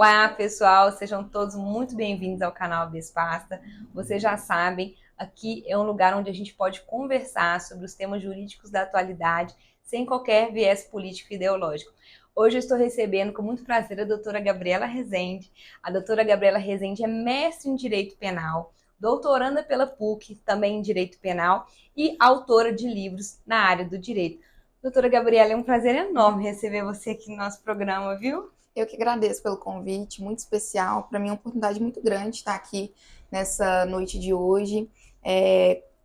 Olá, pessoal, sejam todos muito bem-vindos ao canal Bespasta. Vocês já sabem, aqui é um lugar onde a gente pode conversar sobre os temas jurídicos da atualidade, sem qualquer viés político e ideológico. Hoje eu estou recebendo com muito prazer a doutora Gabriela Rezende. A doutora Gabriela Rezende é mestre em Direito Penal, doutoranda pela PUC, também em Direito Penal, e autora de livros na área do direito. Doutora Gabriela, é um prazer enorme receber você aqui no nosso programa, viu? Eu que agradeço pelo convite, muito especial. Para mim é uma oportunidade muito grande estar aqui nessa noite de hoje,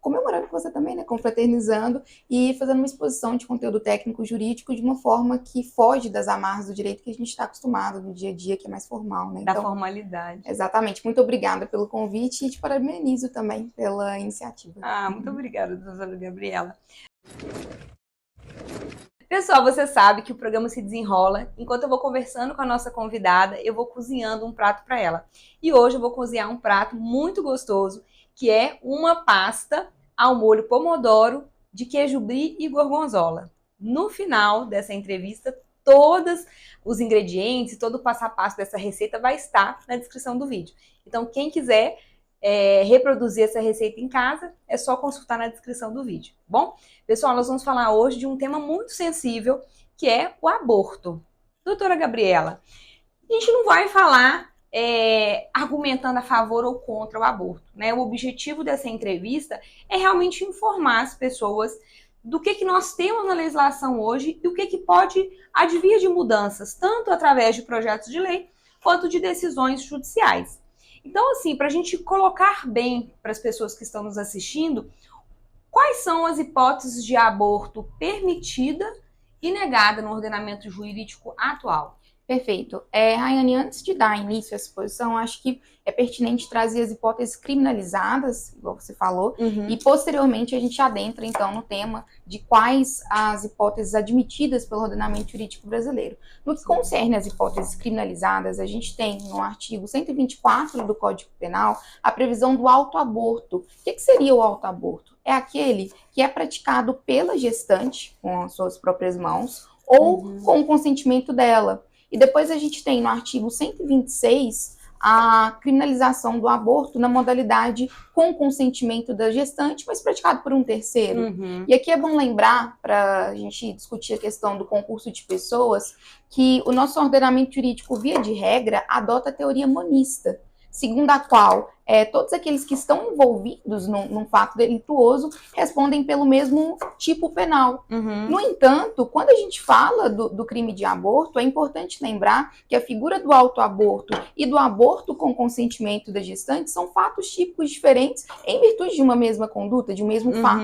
comemorando com você também, né, confraternizando e fazendo uma exposição de conteúdo técnico jurídico de uma forma que foge das amarras do direito que a gente está acostumado no dia a dia, que é mais formal, né? Da formalidade. Exatamente. Muito obrigada pelo convite e te parabenizo também pela iniciativa. Muito obrigada, doutora Gabriela. Pessoal, você sabe que o programa se desenrola enquanto eu vou conversando com a nossa convidada, eu vou cozinhando um prato para ela. E hoje eu vou cozinhar um prato muito gostoso, que é uma pasta ao molho pomodoro de queijo brie e gorgonzola. No final dessa entrevista, todos os ingredientes, todo o passo a passo dessa receita vai estar na descrição do vídeo. Então, quem quiser reproduzir essa receita em casa, é só consultar na descrição do vídeo, bom? Pessoal, nós vamos falar hoje de um tema muito sensível, que é o aborto. Doutora Gabriela, a gente não vai falar argumentando a favor ou contra o aborto, né? O objetivo dessa entrevista é realmente informar as pessoas do que nós temos na legislação hoje e o que pode advir de mudanças, tanto através de projetos de lei, quanto de decisões judiciais. Então, assim, para a gente colocar bem para as pessoas que estão nos assistindo, quais são as hipóteses de aborto permitida e negada no ordenamento jurídico atual? Perfeito. Rayane, antes de dar início à exposição, acho que é pertinente trazer as hipóteses criminalizadas, igual você falou, e posteriormente a gente adentra, então, no tema de quais as hipóteses admitidas pelo ordenamento jurídico brasileiro. No que concerne às hipóteses criminalizadas, a gente tem no artigo 124 do Código Penal a previsão do autoaborto. O que seria o autoaborto? É aquele que é praticado pela gestante, com as suas próprias mãos, ou com o consentimento dela. E depois a gente tem no artigo 126 a criminalização do aborto na modalidade com consentimento da gestante, mas praticado por um terceiro. E aqui é bom lembrar, para a gente discutir a questão do concurso de pessoas, que o nosso ordenamento jurídico, via de regra, adota a teoria monista, segundo a qual todos aqueles que estão envolvidos num fato delituoso respondem pelo mesmo tipo penal. No entanto, quando a gente fala do crime de aborto, é importante lembrar que a figura do autoaborto e do aborto com consentimento da gestante são fatos típicos diferentes em virtude de uma mesma conduta, de um mesmo fato,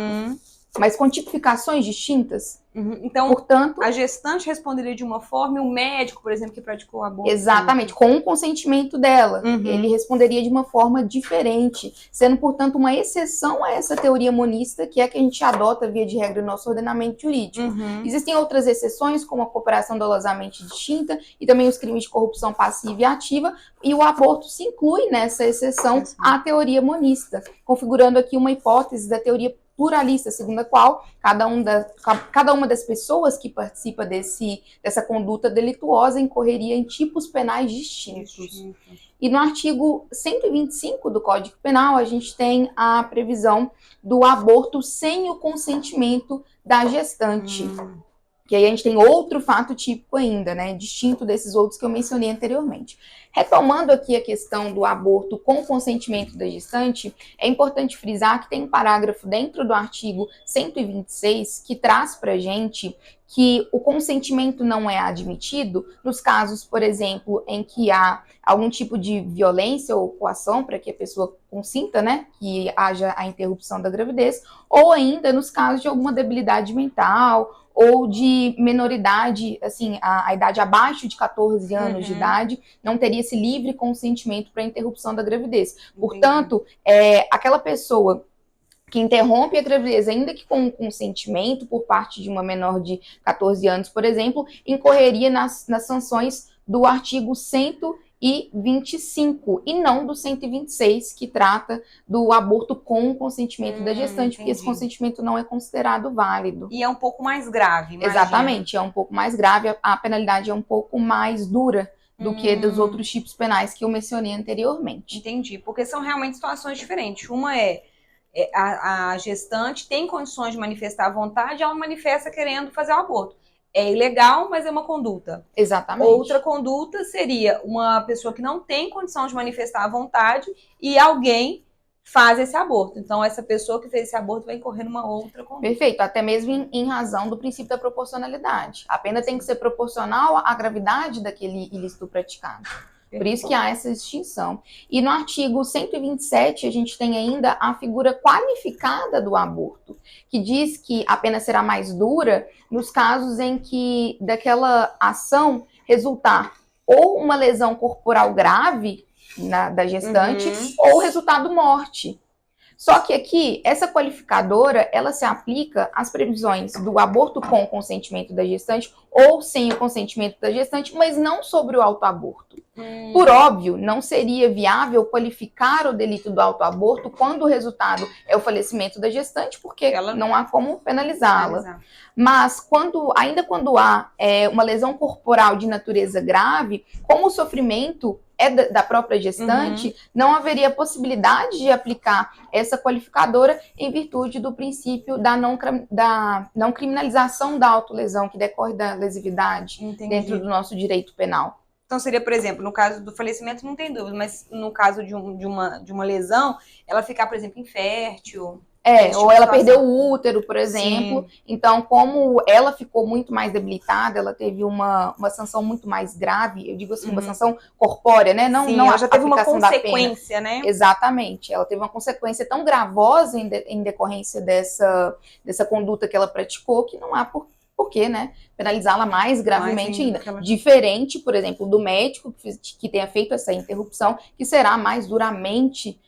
mas com tipificações distintas. Então, portanto, a gestante responderia de uma forma e o médico, por exemplo, que praticou o aborto... Exatamente, com o consentimento dela. Ele responderia de uma forma diferente, sendo, portanto, uma exceção a essa teoria monista, que é a que a gente adota, via de regra, no nosso ordenamento jurídico. Existem outras exceções, como a cooperação dolosamente distinta e também os crimes de corrupção passiva e ativa, e o aborto se inclui nessa exceção à teoria monista, configurando aqui uma hipótese da teoria pluralista, segundo a qual cada uma das pessoas que participa dessa conduta delituosa incorreria em tipos penais distintos. E no artigo 125 do Código Penal, a gente tem a previsão do aborto sem o consentimento da gestante. Que aí a gente tem outro fato típico ainda, né, distinto desses outros que eu mencionei anteriormente. Retomando aqui a questão do aborto com consentimento da gestante, é importante frisar que tem um parágrafo dentro do artigo 126 que traz pra gente que o consentimento não é admitido nos casos, por exemplo, em que há algum tipo de violência ou coação para que a pessoa consinta, né, que haja a interrupção da gravidez, ou ainda nos casos de alguma debilidade mental ou de menoridade, assim, a idade abaixo de 14 anos de idade, não teria esse livre consentimento para a interrupção da gravidez. Portanto, aquela pessoa que interrompe a gravidez, ainda que com consentimento por parte de uma menor de 14 anos, por exemplo, incorreria nas sanções do artigo 125 e não do 126, que trata do aborto com consentimento da gestante, porque esse consentimento não é considerado válido. E é um pouco mais grave, imagina. Exatamente, é um pouco mais grave, a penalidade é um pouco mais dura do que dos outros tipos penais que eu mencionei anteriormente. Entendi, porque são realmente situações diferentes. Uma a gestante tem condições de manifestar a vontade, ela manifesta querendo fazer o aborto. É ilegal, mas é uma conduta. Exatamente. Outra conduta seria uma pessoa que não tem condição de manifestar a vontade e alguém faz esse aborto. Então, essa pessoa que fez esse aborto vai incorrer numa outra conduta. Perfeito, até mesmo em razão do princípio da proporcionalidade. A pena tem que ser proporcional à gravidade daquele ilícito praticado. Por isso que há essa distinção. E no artigo 127, a gente tem ainda a figura qualificada do aborto, que diz que a pena será mais dura nos casos em que daquela ação resultar ou uma lesão corporal grave da gestante, ou resultado morte. Só que aqui, essa qualificadora, ela se aplica às previsões do aborto com consentimento da gestante ou sem o consentimento da gestante, mas não sobre o autoaborto. Por óbvio, não seria viável qualificar o delito do autoaborto quando o resultado é o falecimento da gestante, porque ela não há como penalizá-la. Mas ainda quando há uma lesão corporal de natureza grave, como o sofrimento é da própria gestante, não haveria possibilidade de aplicar essa qualificadora em virtude do princípio da não criminalização da autolesão, que decorre da lesividade dentro do nosso direito penal. Então seria, por exemplo, no caso do falecimento, não tem dúvida, mas no caso de uma lesão, ela ficar, por exemplo, infértil. Ou ela perdeu o útero, por exemplo. Sim. Então, como ela ficou muito mais debilitada, ela teve uma sanção muito mais grave, eu digo assim, uma sanção corpórea, né? Não, sim, não ela já teve uma consequência, né? Exatamente. Ela teve uma consequência tão gravosa em decorrência dessa conduta que ela praticou, que não há por que, né, penalizá-la mais gravemente ainda. Diferente, por exemplo, do médico que tenha feito essa interrupção, que será mais duramente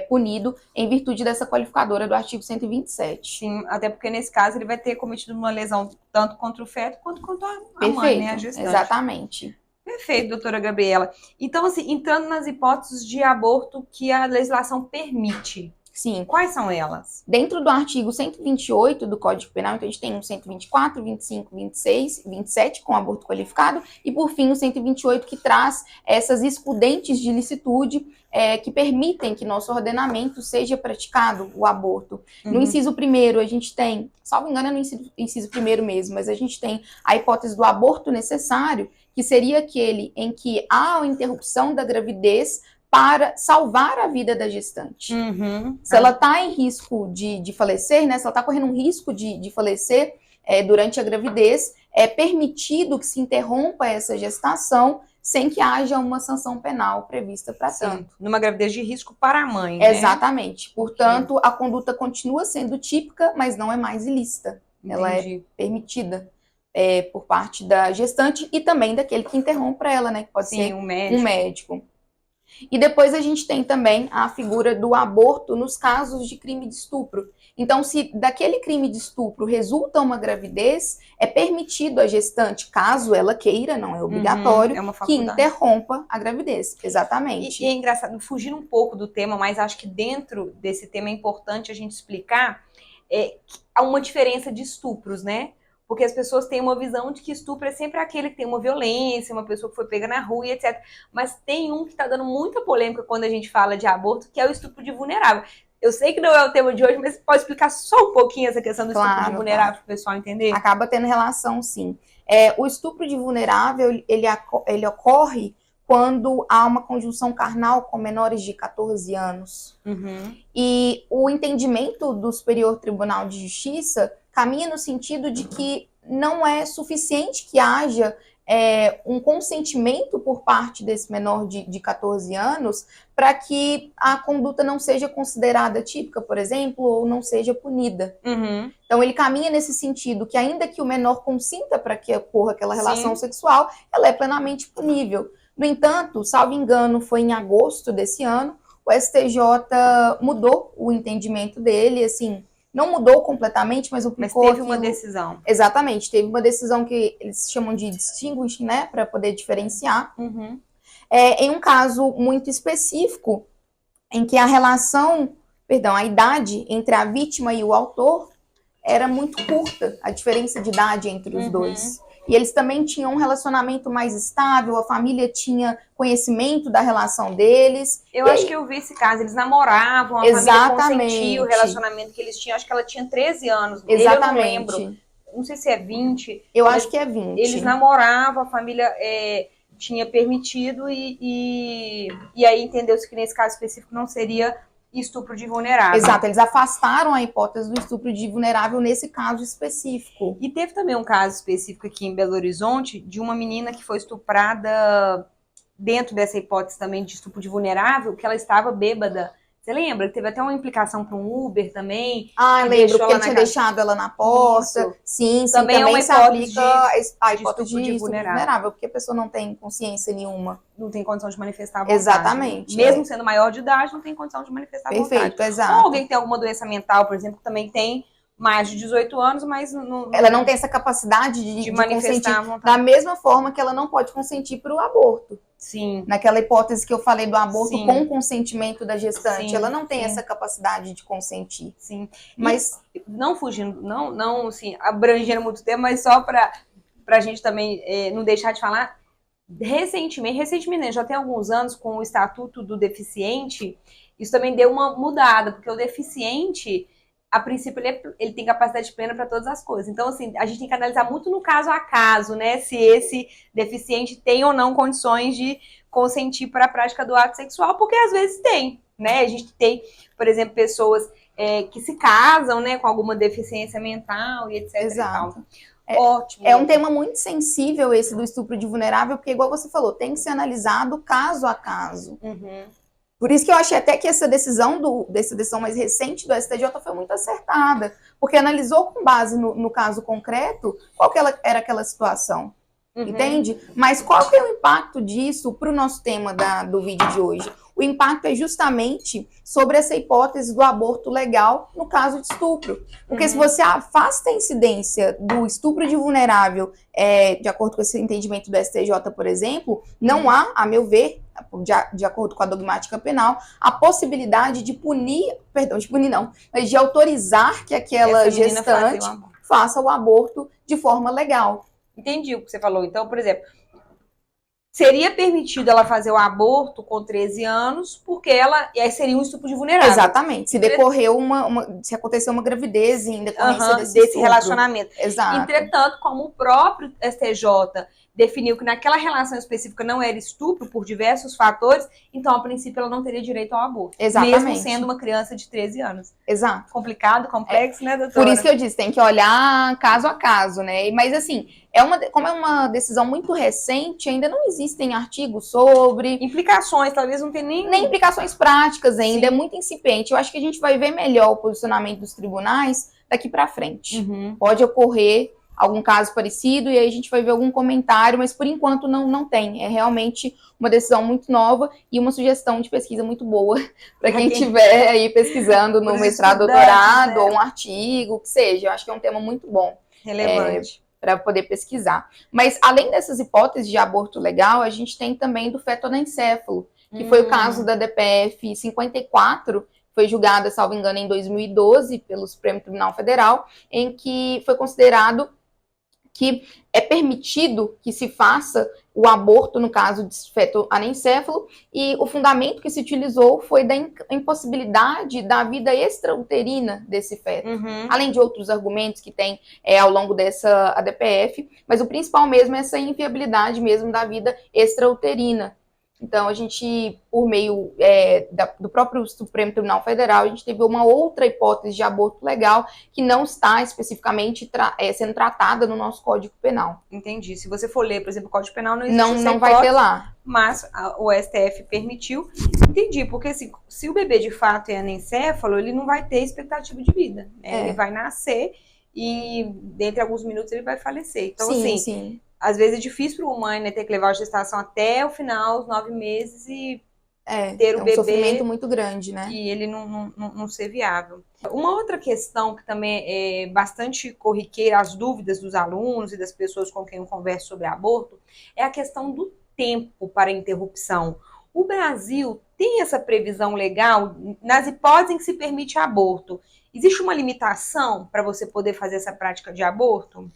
punido em virtude dessa qualificadora do artigo 127. Sim, até porque nesse caso ele vai ter cometido uma lesão tanto contra o feto quanto contra a mãe, né, a gestante. Exatamente. Perfeito, doutora Gabriela. Então, assim, entrando nas hipóteses de aborto que a legislação permite. Sim. Quais são elas? Dentro do artigo 128 do Código Penal, então a gente tem o 124, 25, 26, 27 com aborto qualificado e, por fim, o 128 que traz essas excludentes de licitude que permitem que nosso ordenamento seja praticado o aborto. No inciso 1º, a gente tem, salvo engano é no inciso 1º mesmo, mas a gente tem a hipótese do aborto necessário, que seria aquele em que há a interrupção da gravidez para salvar a vida da gestante. Se ela está em risco de falecer, né, se ela está correndo um risco de falecer durante a gravidez, é permitido que se interrompa essa gestação sem que haja uma sanção penal prevista para tanto. Numa gravidez de risco para a mãe, né? Exatamente. Portanto, a conduta continua sendo típica, mas não é mais ilícita. Entendi. Ela é permitida por parte da gestante e também daquele que interrompe ela, né? Que pode ser um médico. E depois a gente tem também a figura do aborto nos casos de crime de estupro. Então, se daquele crime de estupro resulta uma gravidez, é permitido à gestante, caso ela queira, não é obrigatório, que interrompa a gravidez. Exatamente. E é engraçado, fugindo um pouco do tema, mas acho que dentro desse tema é importante a gente explicar que há uma diferença de estupros, né? Porque as pessoas têm uma visão de que estupro é sempre aquele que tem uma violência, uma pessoa que foi pega na rua e etc. Mas tem um que está dando muita polêmica quando a gente fala de aborto, que é o estupro de vulnerável. Eu sei que não é o tema de hoje, mas você pode explicar só um pouquinho essa questão do estupro de vulnerável para o pessoal entender? Acaba tendo relação, sim. O estupro de vulnerável, ele ocorre quando há uma conjunção carnal com menores de 14 anos. E o entendimento do Superior Tribunal de Justiça caminha no sentido de que não é suficiente que haja um consentimento por parte desse menor de 14 anos para que a conduta não seja considerada típica, por exemplo, ou não seja punida. Então, ele caminha nesse sentido que ainda que o menor consinta para que ocorra aquela relação sexual, ela é plenamente punível. No entanto, salvo engano, foi em agosto desse ano, o STJ mudou o entendimento dele, assim, não mudou completamente, mas teve uma decisão. Exatamente, teve uma decisão que eles chamam de distinguish, né, para poder diferenciar. Em um caso muito específico, em que a idade entre a vítima e o autor era muito curta, a diferença de idade entre os dois. e eles também tinham um relacionamento mais estável, a família tinha conhecimento da relação deles. Eu acho que eu vi esse caso, eles namoravam, a família consentia o relacionamento que eles tinham, acho que ela tinha 13 anos, exatamente. Eu não lembro, não sei se é 20. Eu acho que é 20. Eles namoravam, a família tinha permitido e aí entendeu-se que nesse caso específico não seria estupro de vulnerável. Exato, eles afastaram a hipótese do estupro de vulnerável nesse caso específico. E teve também um caso específico aqui em Belo Horizonte de uma menina que foi estuprada dentro dessa hipótese também de estupro de vulnerável, que ela estava bêbada. Você lembra? Teve até uma implicação para um Uber também. Ah, lembro, porque ele tinha deixado ela na porta. Isso. Sim, também é uma se aplica a hipótese de estupro vulnerável, porque a pessoa não tem consciência nenhuma. Não tem condição de manifestar a vontade. Exatamente. Mesmo sendo maior de idade, não tem condição de manifestar a vontade. Perfeito, exato. Ou alguém que tem alguma doença mental, por exemplo, que também tem mais de 18 anos, mas ela não tem essa capacidade de manifestar a vontade. Da mesma forma que ela não pode consentir para o aborto. Sim. Naquela hipótese que eu falei do aborto com consentimento da gestante, ela não tem essa capacidade de consentir. Sim. Mas não fugindo, não assim, abrangendo muito tempo, mas só para a gente também não deixar de falar, recentemente, já tem alguns anos, com o Estatuto do Deficiente, isso também deu uma mudada, porque o deficiente, a princípio, ele tem capacidade plena para todas as coisas. Então, assim, a gente tem que analisar muito no caso a caso, né? Se esse deficiente tem ou não condições de consentir para a prática do ato sexual, porque às vezes tem, né? A gente tem, por exemplo, pessoas que se casam, né, com alguma deficiência mental e etc. Exato. Ótimo. É um tema muito sensível esse do estupro de vulnerável, porque, igual você falou, tem que ser analisado caso a caso. Uhum. Por isso que eu achei até que essa decisão mais recente do STJ foi muito acertada, porque analisou com base no caso concreto qual que era aquela situação, entende? Mas qual que é o impacto disso para o nosso tema do vídeo de hoje? O impacto é justamente sobre essa hipótese do aborto legal no caso de estupro. Porque se você afasta a incidência do estupro de vulnerável, de acordo com esse entendimento do STJ, por exemplo, não há, a meu ver, de acordo com a dogmática penal, a possibilidade de mas de autorizar que aquela gestante faça o aborto de forma legal. Entendi o que você falou. Então, por exemplo, seria permitido ela fazer o aborto com 13 anos, porque e aí seria um estupro de vulnerável. Exatamente. Se decorreu se aconteceu uma gravidez em decorrência desse relacionamento. Exato. Entretanto, como o próprio STJ definiu que naquela relação específica não era estupro por diversos fatores, então, a princípio, ela não teria direito ao aborto. Exatamente. Mesmo sendo uma criança de 13 anos. Exato. Complicado, complexo, né, doutora? Por isso que eu disse, tem que olhar caso a caso, né? Mas, assim, como é uma decisão muito recente, ainda não existem artigos sobre... Implicações, talvez não tenha nem implicações práticas ainda, é muito incipiente. Eu acho que a gente vai ver melhor o posicionamento dos tribunais daqui para frente. Pode ocorrer algum caso parecido, e aí a gente vai ver algum comentário, mas por enquanto não tem. É realmente uma decisão muito nova e uma sugestão de pesquisa muito boa para quem estiver aí pesquisando no mestrado, doutorado, ou um artigo, que seja. Eu acho que é um tema muito bom. Relevante. Para poder pesquisar. Mas, além dessas hipóteses de aborto legal, a gente tem também do feto anencéfalo, que foi o caso da DPF 54, foi julgada, salvo engano, em 2012 pelo Supremo Tribunal Federal, em que foi considerado que é permitido que se faça o aborto no caso de feto anencéfalo, e o fundamento que se utilizou foi da impossibilidade da vida extrauterina desse feto. Além de outros argumentos que tem ao longo dessa ADPF, mas o principal mesmo é essa inviabilidade mesmo da vida extrauterina. Então, a gente, por meio do próprio Supremo Tribunal Federal, a gente teve uma outra hipótese de aborto legal que não está especificamente sendo tratada no nosso Código Penal. Entendi. Se você for ler, por exemplo, o Código Penal, não existe essa não vai ter lá. Mas o STF permitiu. Entendi, porque assim, se o bebê de fato é anencéfalo, ele não vai ter expectativa de vida. Né? Ele vai nascer e, dentre alguns minutos, ele vai falecer. Então, sim. Às vezes é difícil para o mãe, né, ter que levar a gestação até o final, os 9 meses, e ter o bebê. É um sofrimento muito grande, né? E ele não ser viável. Uma outra questão que também é bastante corriqueira, as dúvidas dos alunos e das pessoas com quem eu converso sobre aborto, é a questão do tempo para interrupção. O Brasil tem essa previsão legal nas hipóteses em que se permite aborto. Existe uma limitação para você poder fazer essa prática de aborto?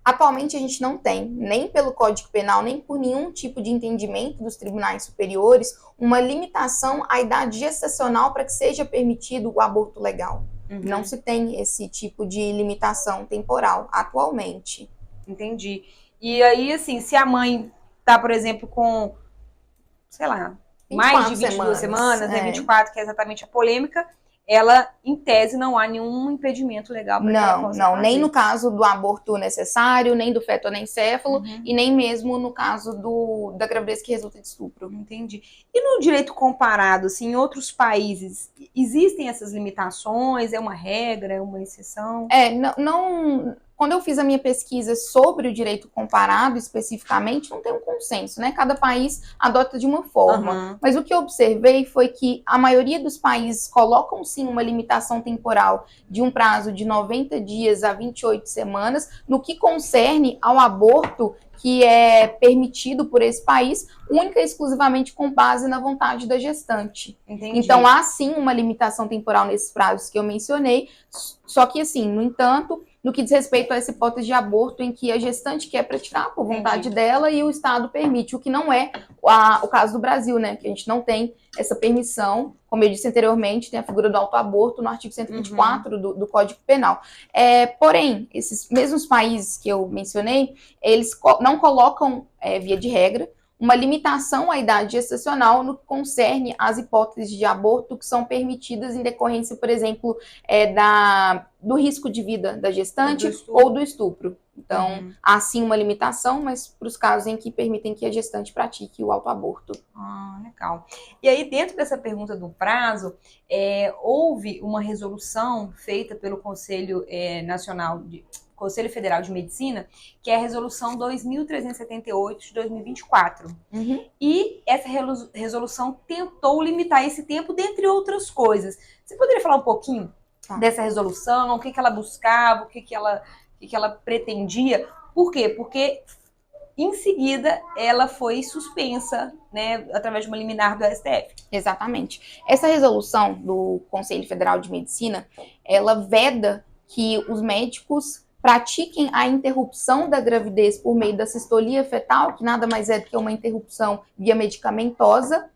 Atualmente a gente não tem, nem pelo Código Penal, nem por nenhum tipo de entendimento dos tribunais superiores, uma limitação à idade gestacional para que seja permitido o aborto legal. Não se tem esse tipo de limitação temporal atualmente. Entendi. E aí, assim, se a mãe tá, por exemplo, com, sei lá, mais de 22 semanas, né, 24, que é exatamente a polêmica, ela, em tese, não há nenhum impedimento legal para que ela possa fazer. Nem no caso do aborto necessário, nem do feto anencéfalo, e nem mesmo no caso da gravidez que resulta de estupro. Entendi. E no direito comparado, assim, em outros países, existem essas limitações? É uma regra, é uma exceção? Quando eu fiz a minha pesquisa sobre o direito comparado, especificamente, não tem um consenso, né? Cada país adota de uma forma. Mas o que eu observei foi que a maioria dos países colocam, sim, uma limitação temporal de um prazo de 90 dias a 28 semanas, no que concerne ao aborto que é permitido por esse país, única e exclusivamente com base na vontade da gestante. Entendi. Então, há, sim, uma limitação temporal nesses prazos que eu mencionei, só que, assim, no entanto, no que diz respeito a essa hipótese de aborto em que a gestante quer praticar por vontade dela e o Estado permite, o que não é o caso do Brasil, né? Que a gente não tem essa permissão, como eu disse anteriormente, tem a figura do autoaborto no artigo 124 do Código Penal. Porém, esses mesmos países que eu mencionei, eles não colocam, via de regra, uma limitação à idade gestacional no que concerne às hipóteses de aborto que são permitidas em decorrência, por exemplo, do risco de vida da gestante ou do estupro. Então, há sim uma limitação, mas para os casos em que permitem que a gestante pratique o autoaborto. Ah, legal. E aí, dentro dessa pergunta do prazo, houve uma resolução feita pelo Conselho Conselho Federal de Medicina, que é a Resolução 2378 de 2024. E essa resolução tentou limitar esse tempo, dentre outras coisas. Você poderia falar um pouquinho dessa resolução, o que ela buscava, o que ela pretendia? Por quê? Porque em seguida ela foi suspensa, né, através de uma liminar do STF. Exatamente. Essa resolução do Conselho Federal de Medicina, ela veda que os médicos pratiquem a interrupção da gravidez por meio da sistolia fetal, que nada mais é do que uma interrupção via medicamentosa,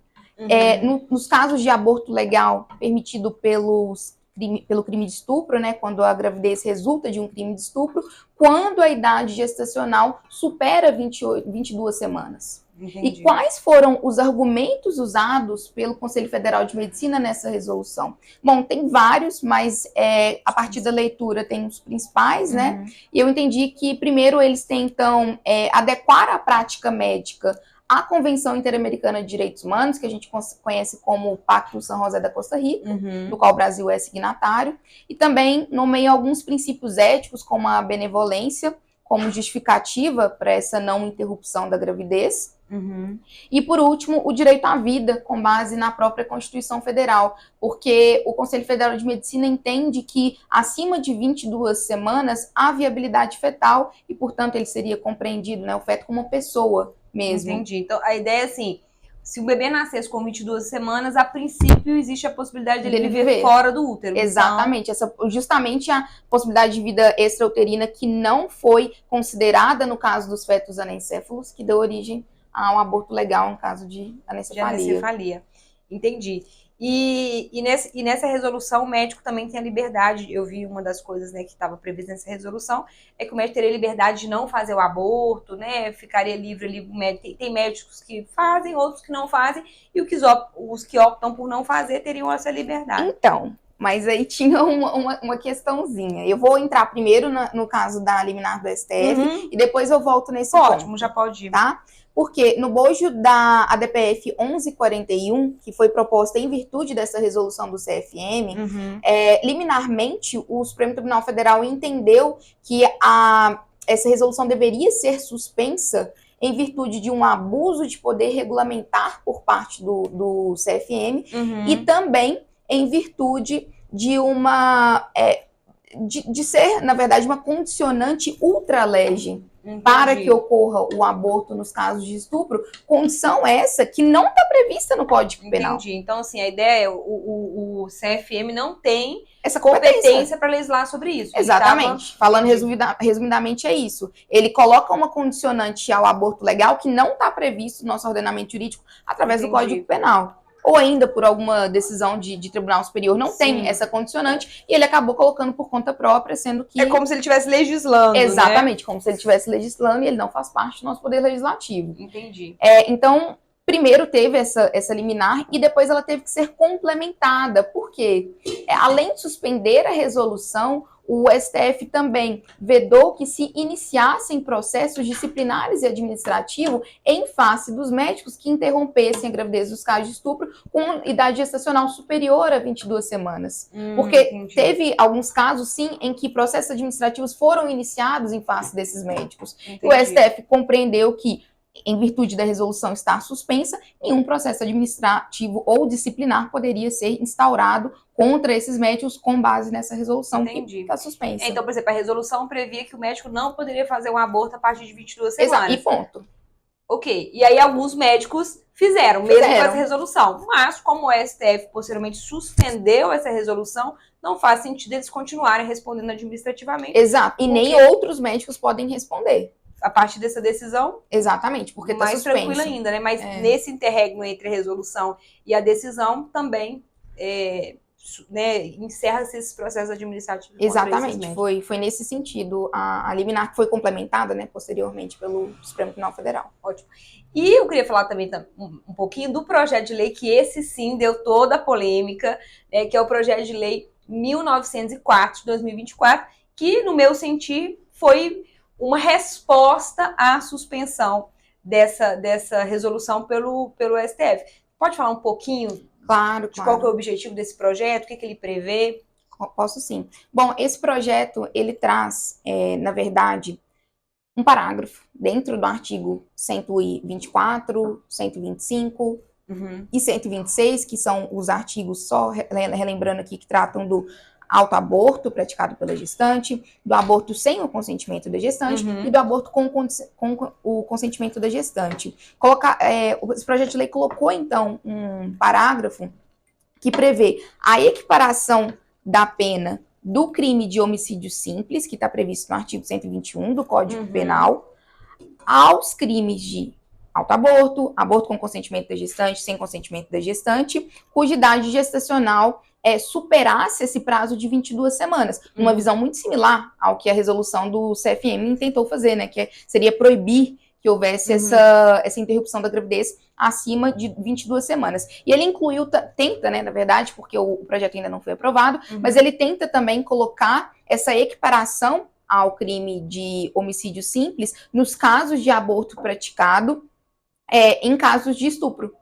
nos casos de aborto legal permitido pelo crime de estupro, né, quando a gravidez resulta de um crime de estupro, quando a idade gestacional supera 22 semanas. Entendi. E quais foram os argumentos usados pelo Conselho Federal de Medicina nessa resolução? Bom, tem vários, mas a partir da leitura tem os principais, né? E eu entendi que, primeiro, eles tentam adequar a prática médica à Convenção Interamericana de Direitos Humanos, que a gente conhece como o Pacto San José da Costa Rica, do qual o Brasil é signatário, e também nomeia alguns princípios éticos, como a benevolência, como justificativa para essa não interrupção da gravidez. E, por último, o direito à vida, com base na própria Constituição Federal, porque o Conselho Federal de Medicina entende que, acima de 22 semanas, há viabilidade fetal e, portanto, ele seria compreendido, né, o feto como uma pessoa mesmo. Entendi. Então, a ideia é assim, se o bebê nascesse com 22 semanas, a princípio existe a possibilidade dele viver fora do útero. Exatamente. Justamente a possibilidade de vida extrauterina que não foi considerada no caso dos fetos anencéfalos, que deu origem a um aborto legal, no caso de anencefalia. Entendi. E nessa resolução, o médico também tem a liberdade, eu vi uma das coisas, né, que estava prevista nessa resolução, é que o médico teria liberdade de não fazer o aborto, né, ficaria livre ali, o médico, tem médicos que fazem, outros que não fazem, e os que optam por não fazer teriam essa liberdade. Então, mas aí tinha uma questãozinha. Eu vou entrar primeiro no caso da liminar do STF, e depois eu volto nesse ponto. Ótimo, já pode ir. Tá? Porque no bojo da ADPF 1141, que foi proposta em virtude dessa resolução do CFM, liminarmente o Supremo Tribunal Federal entendeu que essa resolução deveria ser suspensa em virtude de um abuso de poder regulamentar por parte do CFM e também em virtude de de ser, na verdade, uma condicionante ultra lege para que ocorra o aborto nos casos de estupro, condição essa que não está prevista no Código Penal. Entendi. Então, assim, a ideia é o CFM não tem essa competência para legislar sobre isso. Exatamente. Falando resumidamente, é isso. Ele coloca uma condicionante ao aborto legal que não está previsto no nosso ordenamento jurídico através do Código Penal. Ou ainda por alguma decisão de tribunal superior, não tem essa condicionante, e ele acabou colocando por conta própria, sendo que... É como se ele estivesse legislando, Exatamente, como se ele estivesse legislando, e ele não faz parte do nosso poder legislativo. Entendi. Então, primeiro teve essa liminar, e depois ela teve que ser complementada. Por quê? Além de suspender a resolução, o STF também vedou que se iniciassem processos disciplinares e administrativos em face dos médicos que interrompessem a gravidez dos casos de estupro com idade gestacional superior a 22 semanas. Porque teve alguns casos, sim, em que processos administrativos foram iniciados em face desses médicos. O STF compreendeu que, em virtude da resolução estar suspensa, nenhum processo administrativo ou disciplinar poderia ser instaurado contra esses médicos com base nessa resolução que está suspensa. Então, por exemplo, a resolução previa que o médico não poderia fazer um aborto a partir de 22 semanas. Exato, e ponto. Ok. E aí alguns médicos fizeram, mesmo com essa resolução. Mas, como o STF posteriormente suspendeu essa resolução, não faz sentido eles continuarem respondendo administrativamente. Exato. E nem outros médicos podem responder. A partir dessa decisão... Exatamente, porque está suspensa. Mais tranquila ainda, né? Mas nesse interregno entre a resolução e a decisão também encerra-se esses processos administrativos. Exatamente, foi nesse sentido a liminar que foi complementada, né, posteriormente pelo Supremo Tribunal Federal. Ótimo. E eu queria falar também um pouquinho do projeto de lei, que esse sim deu toda a polêmica, que é o projeto de lei 1904 de 2024, que, no meu sentir, foi uma resposta à suspensão dessa resolução pelo STF. Pode falar um pouquinho de qual que é o objetivo desse projeto, o que ele prevê? Posso sim. Bom, esse projeto, ele traz, na verdade, um parágrafo dentro do artigo 124, 125 e 126, que são os artigos, só relembrando aqui, que tratam do autoaborto praticado pela gestante, do aborto sem o consentimento da gestante e do aborto com o consentimento da gestante. Esse projeto de lei colocou, então, um parágrafo que prevê a equiparação da pena do crime de homicídio simples, que está previsto no artigo 121 do Código Penal, aos crimes de autoaborto, aborto com consentimento da gestante, sem consentimento da gestante, cuja idade gestacional superasse esse prazo de 22 semanas. Uma visão muito similar ao que a resolução do CFM tentou fazer, né? Que seria proibir que houvesse essa interrupção da gravidez acima de 22 semanas. E ele incluiu, tenta, né, na verdade, porque o projeto ainda não foi aprovado, mas ele tenta também colocar essa equiparação ao crime de homicídio simples nos casos de aborto praticado em casos de estupro.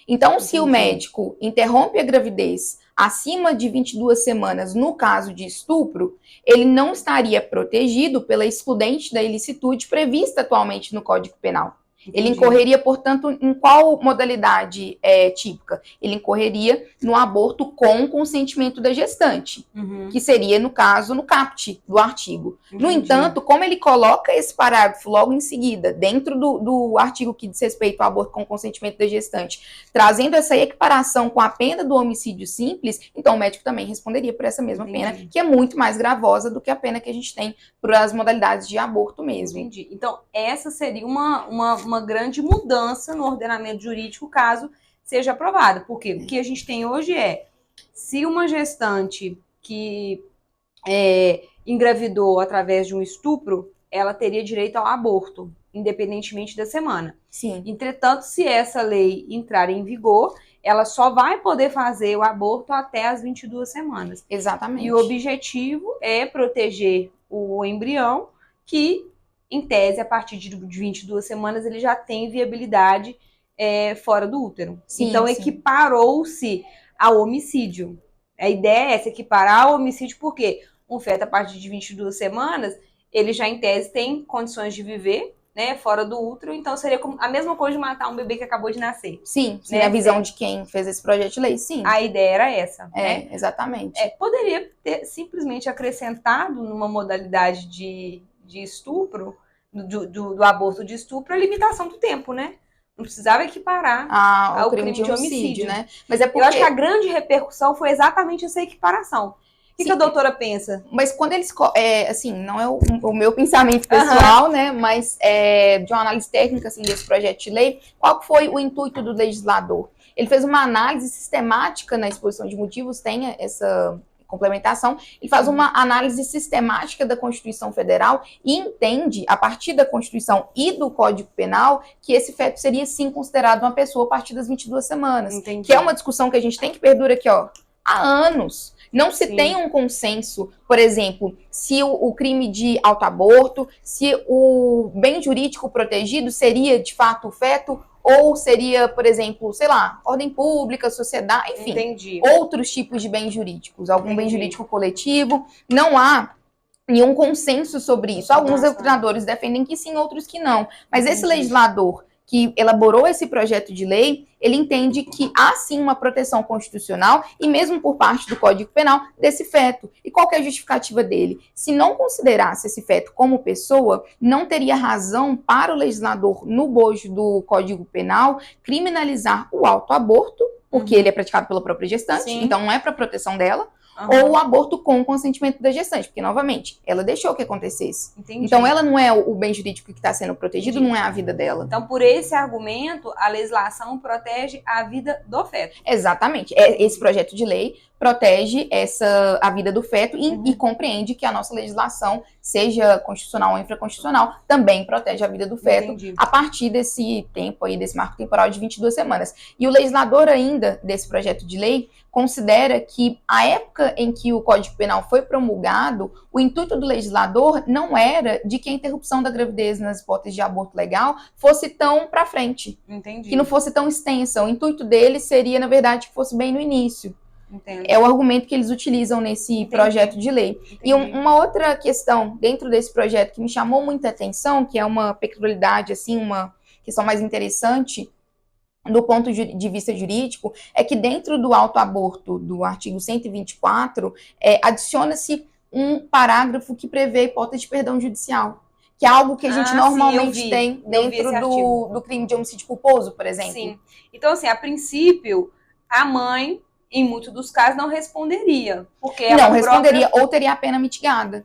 Então, se o médico interrompe a gravidez acima de 22 semanas no caso de estupro, ele não estaria protegido pela excludente da ilicitude prevista atualmente no Código Penal. Ele incorreria, portanto, em qual modalidade típica? Ele incorreria no aborto com consentimento da gestante, que seria, no caso, no caput do artigo. No entanto, como ele coloca esse parágrafo logo em seguida, dentro do artigo que diz respeito ao aborto com consentimento da gestante, trazendo essa equiparação com a pena do homicídio simples, então o médico também responderia por essa mesma pena, que é muito mais gravosa do que a pena que a gente tem para as modalidades de aborto mesmo. Entendi. Então, essa seria uma grande mudança no ordenamento jurídico caso seja aprovado. Porque o que a gente tem hoje se uma gestante que engravidou através de um estupro, ela teria direito ao aborto, independentemente da semana. Sim. Entretanto, se essa lei entrar em vigor, ela só vai poder fazer o aborto até as 22 semanas. Exatamente. E o objetivo é proteger o embrião, que, em tese, a partir de 22 semanas, ele já tem viabilidade fora do útero. Sim, então, equiparou-se ao homicídio. A ideia é essa, equiparar ao homicídio, porque um feto, a partir de 22 semanas, ele já, em tese, tem condições de viver, né, fora do útero, então seria a mesma coisa de matar um bebê que acabou de nascer. Sim, né? A visão de quem fez esse projeto de lei, sim. A ideia era essa, né? Exatamente. Poderia ter simplesmente acrescentado numa modalidade de estupro, do aborto de estupro, a limitação do tempo, né? Não precisava equiparar ao ao crime de homicídio, né? Mas é porque... Eu acho que a grande repercussão foi exatamente essa equiparação. O que a doutora pensa? Mas quando eles... assim, não é o meu pensamento pessoal, né? Mas de uma análise técnica assim, desse projeto de lei, qual foi o intuito do legislador? Ele fez uma análise sistemática na exposição de motivos, tem essa complementação, ele faz uma análise sistemática da Constituição Federal e entende, a partir da Constituição e do Código Penal, que esse feto seria sim considerado uma pessoa a partir das 22 semanas. Entendi. Que é uma discussão que a gente tem que perdurar aqui, ó, há anos. Não se tem um consenso, por exemplo, se o crime de autoaborto, se o bem jurídico protegido seria de fato o feto, ou seria, por exemplo, sei lá, ordem pública, sociedade, enfim, outros tipos de bens jurídicos, algum bem jurídico coletivo. Não há nenhum consenso sobre isso. Alguns doutrinadores defendem que sim, outros que não. Mas esse legislador que elaborou esse projeto de lei, ele entende que há sim uma proteção constitucional e mesmo por parte do Código Penal desse feto. E qual que é a justificativa dele? Se não considerasse esse feto como pessoa, não teria razão para o legislador, no bojo do Código Penal, criminalizar o autoaborto, porque ele é praticado pela própria gestante, então não é para proteção dela, ou o aborto com consentimento da gestante, porque, novamente, ela deixou que acontecesse. Então, ela não é o bem jurídico que está sendo protegido, não é a vida dela. Então, por esse argumento, a legislação protege a vida do feto. Exatamente. Esse projeto de lei protege a vida do feto e compreende que a nossa legislação, seja constitucional ou infraconstitucional, também protege a vida do feto a partir desse tempo aí, desse marco temporal de 22 semanas. E o legislador ainda desse projeto de lei considera que a época em que o Código Penal foi promulgado, o intuito do legislador não era de que a interrupção da gravidez nas hipóteses de aborto legal fosse tão para frente, que não fosse tão extensa. O intuito dele seria, na verdade, que fosse bem no início. É o argumento que eles utilizam nesse projeto de lei. E uma outra questão dentro desse projeto que me chamou muita atenção, que é uma peculiaridade, assim, uma questão mais interessante do ponto de vista jurídico, é que dentro do autoaborto do artigo 124, adiciona-se um parágrafo que prevê a hipótese de perdão judicial, que é algo que a gente normalmente tem dentro do crime de homicídio culposo, por exemplo. Sim. Então, assim, a princípio, a mãe, em muitos dos casos, não responderia. Porque ela não responderia ou teria a pena mitigada.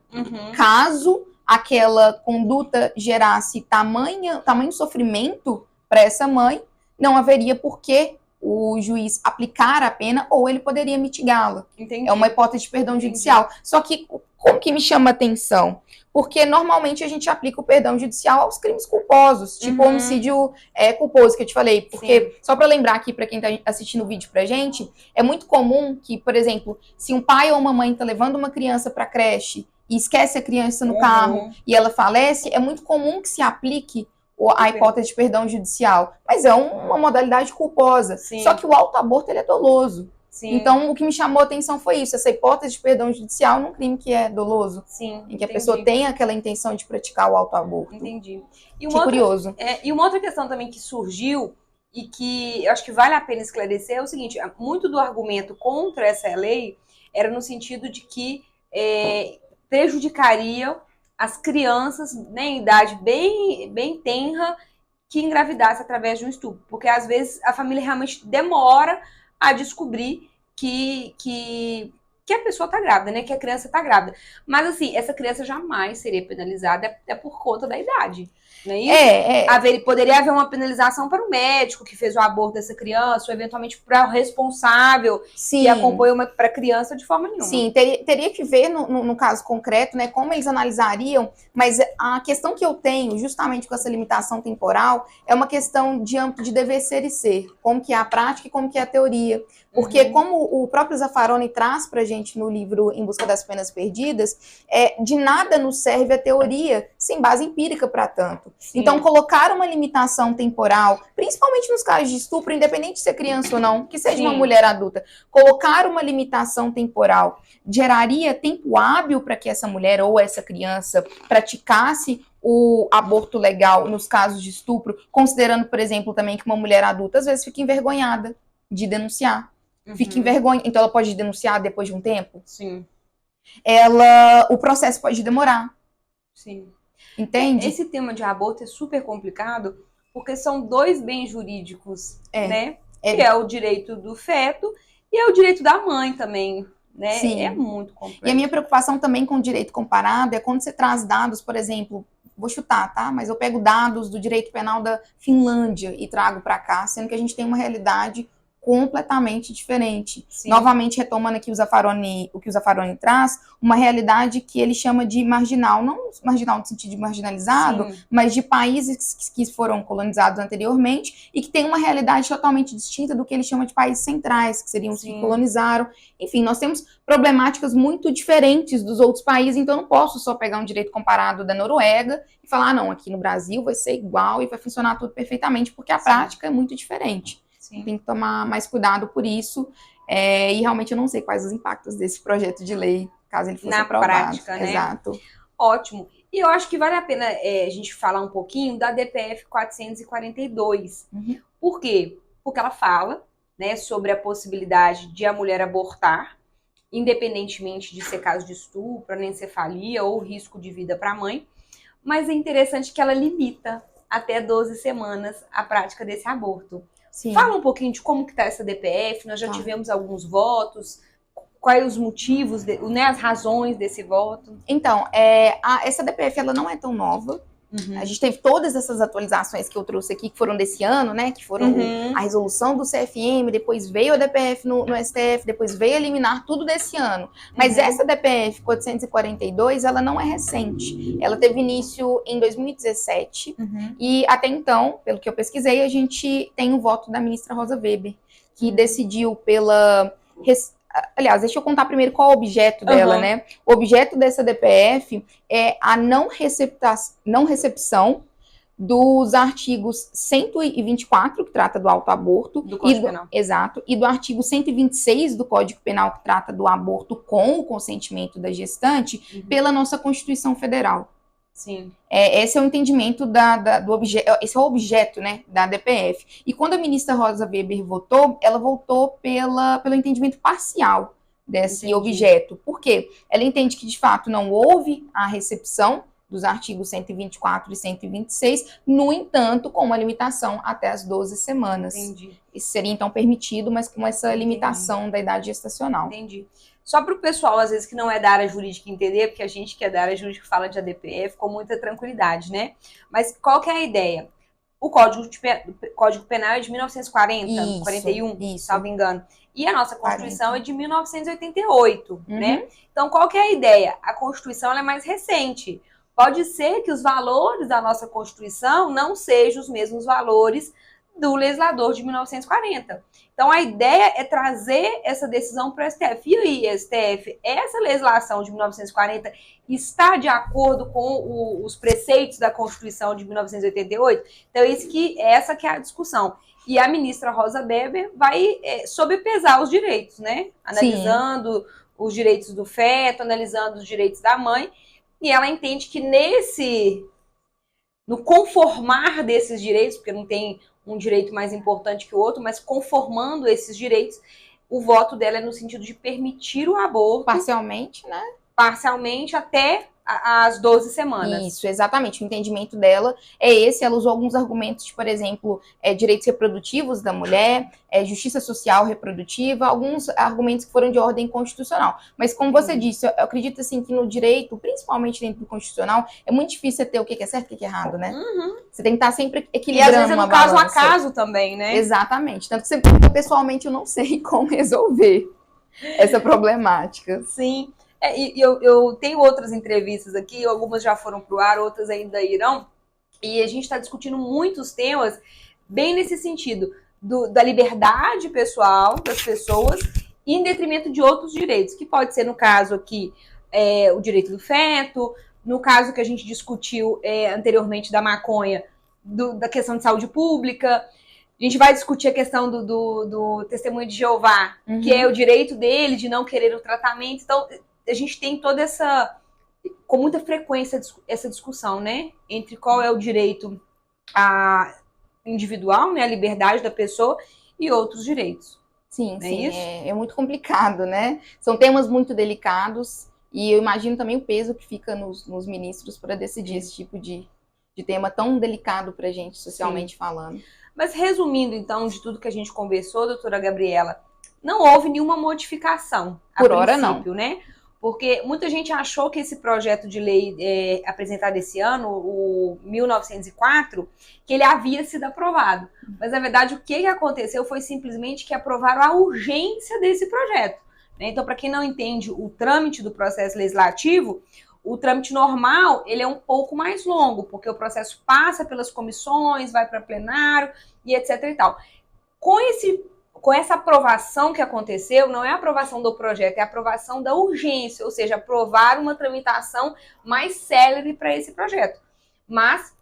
Caso aquela conduta gerasse tamanho sofrimento para essa mãe, não haveria por que o juiz aplicar a pena ou ele poderia mitigá-la. É uma hipótese de perdão judicial. Só que, como que me chama a atenção? Porque normalmente a gente aplica o perdão judicial aos crimes culposos, tipo homicídio culposo, que eu te falei. Porque, só para lembrar aqui, para quem está assistindo o vídeo pra gente, é muito comum que, por exemplo, se um pai ou uma mãe está levando uma criança para creche e esquece a criança no carro e ela falece, é muito comum que se aplique a hipótese de perdão judicial. Mas é uma modalidade culposa. Só que o autoaborto, ele é doloso. Então, o que me chamou a atenção foi isso, essa hipótese de perdão judicial num crime que é doloso. Em que a pessoa tem aquela intenção de praticar o autoaborto. E curioso. E uma outra questão também que surgiu e que eu acho que vale a pena esclarecer é o seguinte, muito do argumento contra essa lei era no sentido de que prejudicaria as crianças, né, em idade bem tenra, que engravidasse através de um estupro. Porque, às vezes, a família realmente demora a descobrir que a pessoa está grávida, né? Que a criança está grávida. Mas, assim, essa criança jamais seria penalizada até por conta da idade. Não é isso? Poderia haver uma penalização para o médico que fez o aborto dessa criança, ou eventualmente para o responsável que acompanhou para a criança de forma nenhuma. Sim, teria que ver no caso concreto, né, como eles analisariam, mas a questão que eu tenho, justamente com essa limitação temporal, é uma questão de âmbito de dever ser e ser, como que é a prática e como que é a teoria. Porque como o próprio Zaffaroni traz pra gente no livro Em Busca das Penas Perdidas, de nada nos serve a teoria sem base empírica para tanto. Então, colocar uma limitação temporal, principalmente nos casos de estupro, independente de ser criança ou não, que seja uma mulher adulta, colocar uma limitação temporal geraria tempo hábil para que essa mulher ou essa criança praticasse o aborto legal nos casos de estupro, considerando, por exemplo, também que uma mulher adulta às vezes fica envergonhada de denunciar. Fica envergonhada. Então ela pode denunciar depois de um tempo? Sim. O processo pode demorar. Sim. Entende? Esse tema de aborto é super complicado, porque são dois bens jurídicos, né? Que é o direito do feto e é o direito da mãe também, né? Sim. É muito complexo. E a minha preocupação também com o direito comparado é quando você traz dados, por exemplo, vou chutar, tá? Mas eu pego dados do direito penal da Finlândia e trago para cá, sendo que a gente tem uma realidade completamente diferente. Sim. Novamente, retomando aqui o que o Zaffaroni traz, uma realidade que ele chama de marginal, não marginal no sentido de marginalizado, sim, mas de países que foram colonizados anteriormente e que tem uma realidade totalmente distinta do que ele chama de países centrais, que seriam os sim, que colonizaram. Enfim, nós temos problemáticas muito diferentes dos outros países, então eu não posso só pegar um direito comparado da Noruega e falar, ah, não, aqui no Brasil vai ser igual e vai funcionar tudo perfeitamente, porque a sim, prática é muito diferente. Sim. Tem que tomar mais cuidado por isso. E realmente eu não sei quais os impactos desse projeto de lei, caso ele fosse aprovado. Na prática, né? Exato. Ótimo. E eu acho que vale a pena a gente falar um pouquinho da DPF 442. Por quê? Porque ela fala, né, sobre a possibilidade de a mulher abortar, independentemente de ser caso de estupro, anencefalia ou risco de vida para a mãe. Mas é interessante que ela limita até 12 semanas a prática desse aborto. Sim. Fala um pouquinho de como que está essa DPF, nós já tivemos alguns votos, quais os motivos, né, as razões desse voto? Então, essa DPF ela não é tão nova. A gente teve todas essas atualizações que eu trouxe aqui, que foram desse ano, né? Que foram a resolução do CFM, depois veio a DPF no STF, depois veio a liminar, tudo desse ano. Mas essa DPF 442, ela não é recente. Ela teve início em 2017 e até então, pelo que eu pesquisei, a gente tem o voto da ministra Rosa Weber, que decidiu pela... Aliás, deixa eu contar primeiro qual é o objeto dela, né? O objeto dessa DPF é a não recepção dos artigos 124, que trata do autoaborto. Do Código Penal. Exato. E do artigo 126 do Código Penal, que trata do aborto com o consentimento da gestante, pela nossa Constituição Federal. Sim. Esse é o entendimento do objeto, esse é o objeto, né, da DPF. E quando a ministra Rosa Weber votou, ela votou pelo entendimento parcial desse objeto. Por quê? Ela entende que, de fato, não houve a recepção dos artigos 124 e 126, no entanto, com uma limitação até as 12 semanas. Entendi. Isso seria, então, permitido, mas com essa limitação da idade gestacional. Entendi. Só para o pessoal, às vezes, que não é da área jurídica entender, porque a gente que é da área jurídica fala de ADPF com muita tranquilidade, né? Mas qual que é a ideia? O Código Penal é de 1940, 41, salvo engano. E a nossa Constituição 40. É de 1988, né? Então, qual que é a ideia? A Constituição ela é mais recente. Pode ser que os valores da nossa Constituição não sejam os mesmos valores do legislador de 1940. Então, a ideia é trazer essa decisão para o STF. E aí, STF, essa legislação de 1940 está de acordo com os preceitos da Constituição de 1988? Então, essa que é a discussão. E a ministra Rosa Weber vai sobrepesar os direitos, né? Analisando os direitos do feto, analisando os direitos da mãe. E ela entende que no conformar desses direitos, porque não tem um direito mais importante que o outro, mas conformando esses direitos, o voto dela é no sentido de permitir o aborto. Parcialmente, né? Parcialmente até as 12 semanas. Isso, exatamente. O entendimento dela é esse. Ela usou alguns argumentos de, por exemplo, direitos reprodutivos da mulher, justiça social reprodutiva, alguns argumentos que foram de ordem constitucional. Mas, como você disse, eu acredito assim, que no direito, principalmente dentro do constitucional, é muito difícil ter o que é certo e o que é errado, né? Você tem que estar sempre equilibrando. E às vezes é no caso a caso também, né? Exatamente. Tanto que pessoalmente eu não sei como resolver essa problemática. Sim. E eu tenho outras entrevistas aqui, algumas já foram para o ar, outras ainda irão, e a gente está discutindo muitos temas bem nesse sentido, da liberdade pessoal das pessoas em detrimento de outros direitos, que pode ser, no caso aqui, o direito do feto, no caso que a gente discutiu anteriormente da maconha, da questão de saúde pública. A gente vai discutir a questão do testemunho de Jeová, que é o direito dele de não querer o tratamento. Então, a gente tem toda essa com muita frequência essa discussão, né? Entre qual é o direito individual, né? A liberdade da pessoa e outros direitos. Sim, Não é sim, isso? é muito complicado, né? São temas muito delicados e eu imagino também o peso que fica nos ministros para decidir esse tipo de tema tão delicado para a gente, socialmente falando. Mas resumindo, então, de tudo que a gente conversou, doutora Gabriela, não houve nenhuma modificação Por hora, não. né? Porque muita gente achou que esse projeto de lei apresentado esse ano, o 1904, que ele havia sido aprovado. Mas, na verdade, o que aconteceu foi simplesmente que aprovaram a urgência desse projeto. Né? Então, para quem não entende o trâmite do processo legislativo, o trâmite normal, ele é um pouco mais longo, porque o processo passa pelas comissões, vai para plenário e etc e tal. Com essa aprovação que aconteceu, não é a aprovação do projeto, é a aprovação da urgência, ou seja, aprovar uma tramitação mais célere para esse projeto. Mas,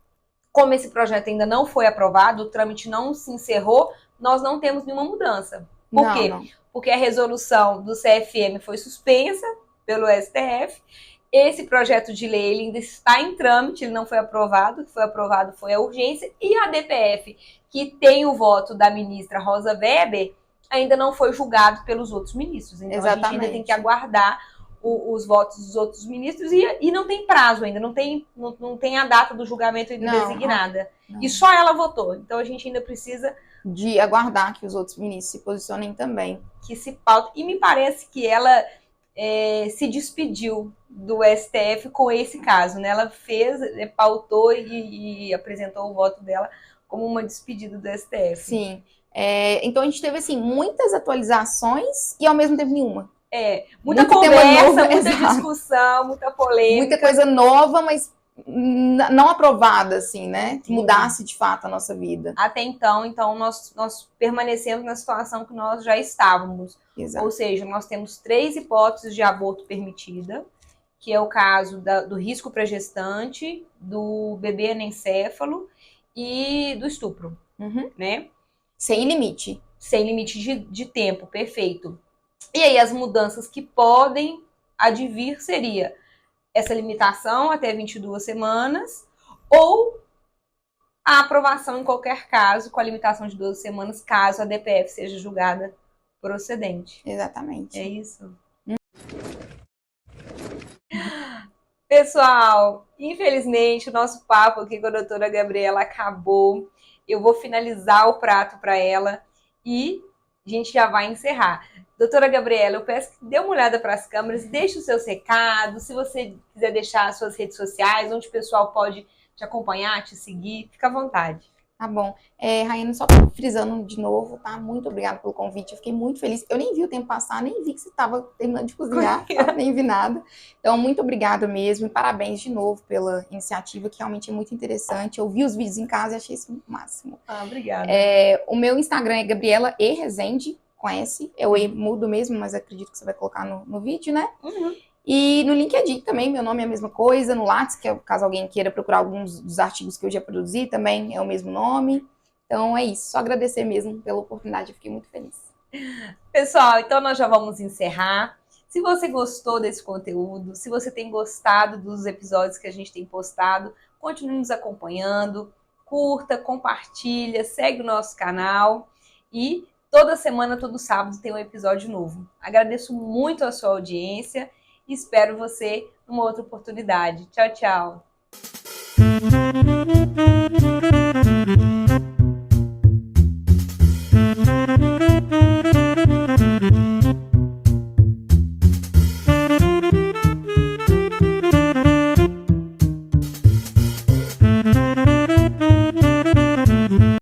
como esse projeto ainda não foi aprovado, o trâmite não se encerrou, nós não temos nenhuma mudança. Por quê? Não. Porque a resolução do CFM foi suspensa pelo STF. Esse projeto de lei ele ainda está em trâmite, ele não foi aprovado, o que foi aprovado foi a urgência, e a DPF, que tem o voto da ministra Rosa Weber, ainda não foi julgado pelos outros ministros. Então, a gente ainda tem que aguardar os votos dos outros ministros e não tem prazo ainda, não tem a data do julgamento ainda designada. Não. E só ela votou, então a gente ainda precisa de aguardar que os outros ministros se posicionem também. Que se pauta. E me parece que ela se despediu do STF com esse caso, né? Ela pautou e apresentou o voto dela como uma despedida do STF. Sim. Então a gente teve, assim, muitas atualizações e ao mesmo tempo nenhuma. Muita conversa, muita discussão, muita polêmica. Muita coisa nova, mas não aprovada, assim, né? Que mudasse de fato a nossa vida. Até então nós permanecemos na situação que nós já estávamos. Exato. Ou seja, nós temos 3 hipóteses de aborto permitida, que é o caso do risco para gestante, do bebê anencéfalo e do estupro, né? Sem limite. Sem limite de tempo, perfeito. E aí as mudanças que podem advir seria essa limitação até 22 semanas ou a aprovação em qualquer caso com a limitação de 12 semanas, caso a DPF seja julgada procedente. Exatamente. É isso. Pessoal, infelizmente o nosso papo aqui com a doutora Gabriela acabou. Eu vou finalizar o prato para ela e a gente já vai encerrar. Doutora Gabriela, eu peço que dê uma olhada para as câmeras, deixe os seus recados, se você quiser deixar as suas redes sociais, onde o pessoal pode te acompanhar, te seguir, fica à vontade. Tá bom. Raiane, só frisando de novo, tá? Muito obrigada pelo convite, eu fiquei muito feliz. Eu nem vi o tempo passar, nem vi que você estava terminando de cozinhar, nem vi nada. Então, muito obrigada mesmo e parabéns de novo pela iniciativa, que realmente é muito interessante. Eu vi os vídeos em casa e achei isso o máximo. Obrigada. O meu Instagram é Gabriela E. Rezende, com S. É o E mudo mesmo, mas acredito que você vai colocar no vídeo, né? E no LinkedIn também, meu nome é a mesma coisa. No Lattes, que é caso alguém queira procurar alguns dos artigos que eu já produzi, também é o mesmo nome. Então é isso, só agradecer mesmo pela oportunidade, eu fiquei muito feliz. Pessoal, então nós já vamos encerrar. Se você gostou desse conteúdo, se você tem gostado dos episódios que a gente tem postado, continue nos acompanhando, curta, compartilha, segue o nosso canal e toda semana, todo sábado tem um episódio novo. Agradeço muito a sua audiência e espero você numa outra oportunidade. Tchau, tchau!